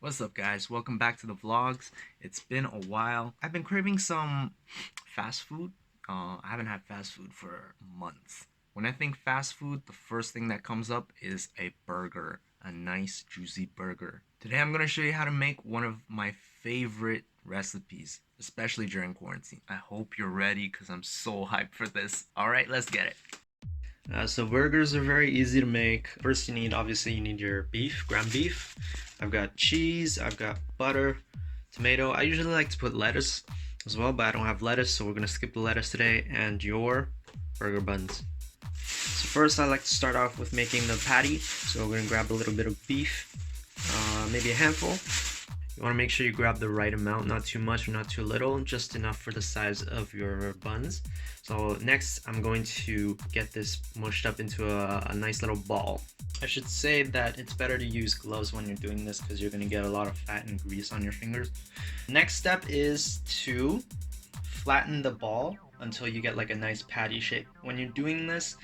What's up, guys? Welcome back to the vlogs. It's been a while. I've been craving some fast food. I haven't had fast food for months. When I think fast food, the first thing that comes up is a burger, a nice juicy burger. Today I'm going to show you how to make one of my favorite recipes, especially during quarantine. I hope you're ready because I'm so hyped for this. All right, let's get it. So burgers are very easy to make. First obviously you need your beef, ground beef. I've got cheese, I've got butter, tomato. I usually like to put lettuce as well, but I don't have lettuce, so we're gonna skip the lettuce today, and your burger buns. So first I like to start off with making the patty. So we're gonna grab a little bit of beef, maybe a handful. You want to make sure you grab the right amount, not too much or not too little, just enough for the size of your buns. So next I'm going to get this mushed up into a nice little ball. I should say that it's better to use gloves when you're doing this because you're going to get a lot of fat and grease on your fingers. Next step is to flatten the ball until you get like a nice patty shape. When you're doing this,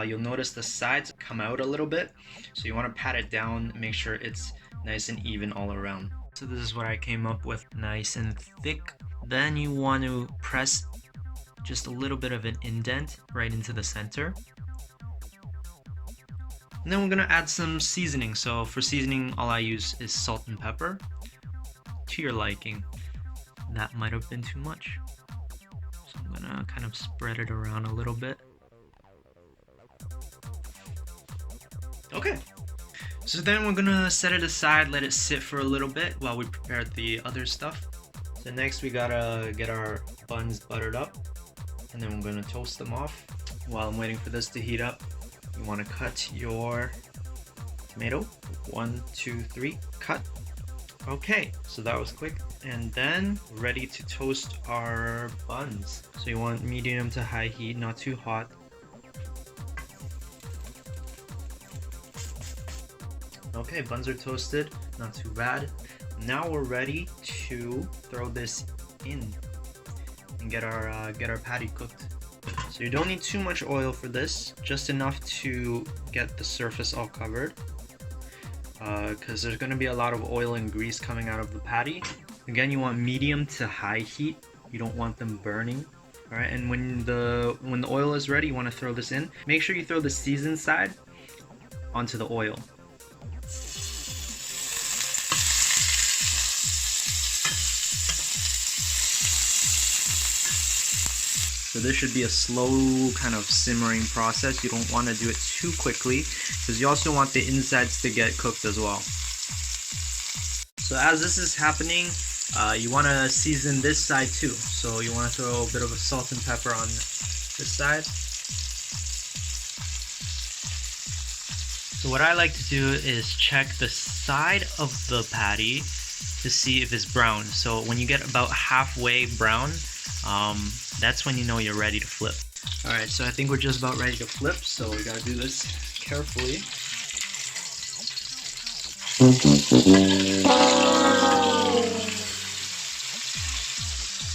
you'll notice the sides come out a little bit, so you want to pat it down, make sure it's nice and even all around. So this is what I came up with, nice and thick. Then you want to press just a little bit of an indent right into the center. And then we're gonna add some seasoning. So for seasoning, all I use is salt and pepper to your liking. That might have been too much. So I'm gonna kind of spread it around a little bit. Okay. So then we're gonna set it aside, let it sit for a little bit while we prepare the other stuff. So next we gotta get our buns buttered up, and then we're gonna toast them off. While I'm waiting for this to heat up, you wanna cut your tomato. 1, 2, 3, cut. Okay, so that was quick. And then ready to toast our buns. So you want medium to high heat, not too hot. Okay, buns are toasted, not too bad. Now we're ready to throw this in and get our patty cooked. So you don't need too much oil for this, just enough to get the surface all covered. Because there's going to be a lot of oil and grease coming out of the patty. Again, you want medium to high heat. You don't want them burning. All right, and when the oil is ready, you want to throw this in. Make sure you throw the seasoned side onto the oil. So this should be a slow kind of simmering process. You don't want to do it too quickly because you also want the insides to get cooked as well. So as this is happening, you want to season this side too. So you want to throw a bit of a salt and pepper on this side. So what I like to do is check the side of the patty to see if it's brown. So when you get about halfway brown, that's when you know you're ready to flip. Alright, so I think we're just about ready to flip, so we gotta do this carefully.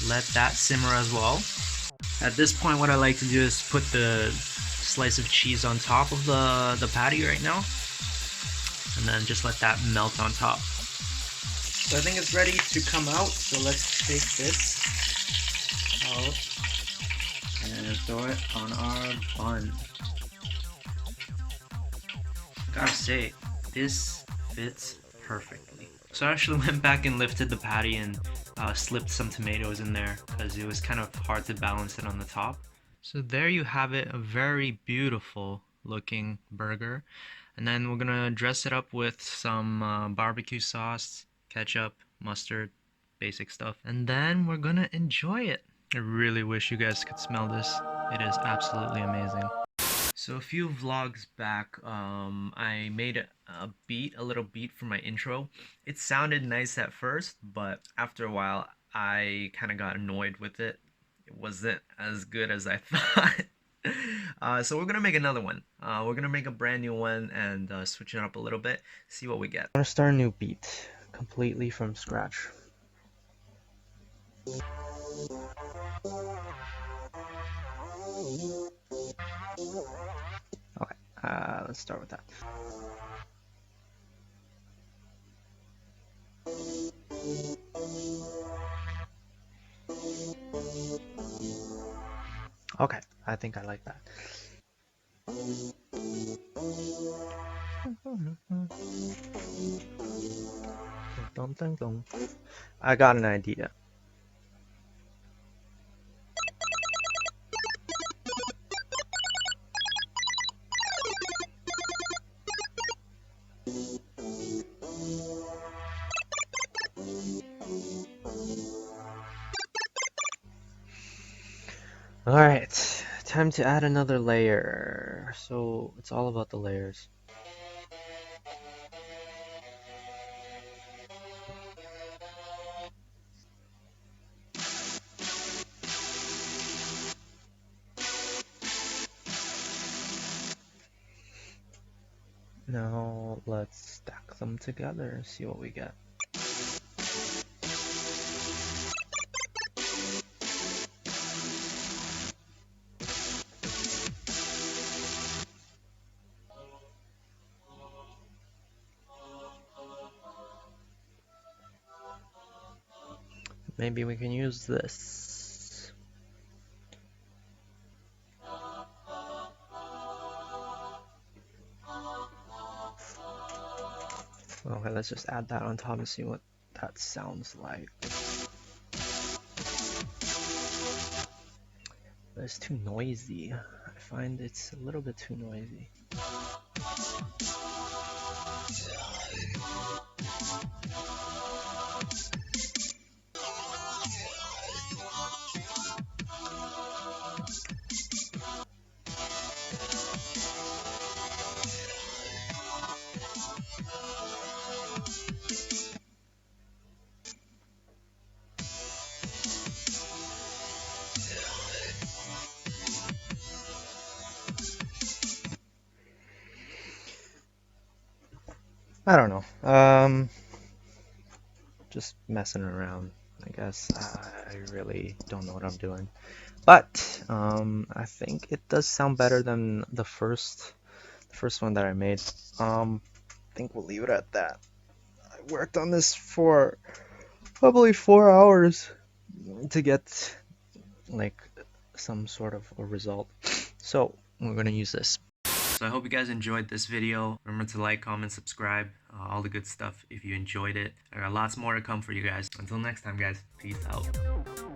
Let that simmer as well. At this point, what I like to do is put the slice of cheese on top of the patty right now, and then just let that melt on top. So I think it's ready to come out, so let's take this out and throw it on our bun. Gotta say, this fits perfectly. So I actually went back and lifted the patty and slipped some tomatoes in there because it was kind of hard to balance it on the top. So there you have it, a very beautiful looking burger. And then we're gonna dress it up with some barbecue sauce, ketchup, mustard, basic stuff. And then we're gonna enjoy it. I really wish you guys could smell this. It is absolutely amazing. So a few vlogs back, I made a little beat for my intro. It sounded nice at first, but after a while, I kind of got annoyed with it. It wasn't as good as I thought. So we're gonna make another one. We're gonna make a brand new one and switch it up a little bit, see what we get. I'm gonna start a new beat, completely from scratch. Okay, let's start with that. Okay, I think I like that. Dun, dun, dun. I got an idea. Alright, time to add another layer. So it's all about the layers. Now let's stack them together and see what we get. Maybe we can use this. Okay, let's just add that on top and see what that sounds like. But it's too noisy. I find it's a little bit too noisy. I don't know. Just messing around, I guess. I really don't know what I'm doing. But I think it does sound better than the first one that I made. I think we'll leave it at that. I worked on this for probably 4 hours to get like some sort of a result. So we're gonna use this. So I hope you guys enjoyed this video. Remember to like, comment, subscribe, all the good stuff if you enjoyed it. There are lots more to come for you guys. Until next time, guys. Peace out.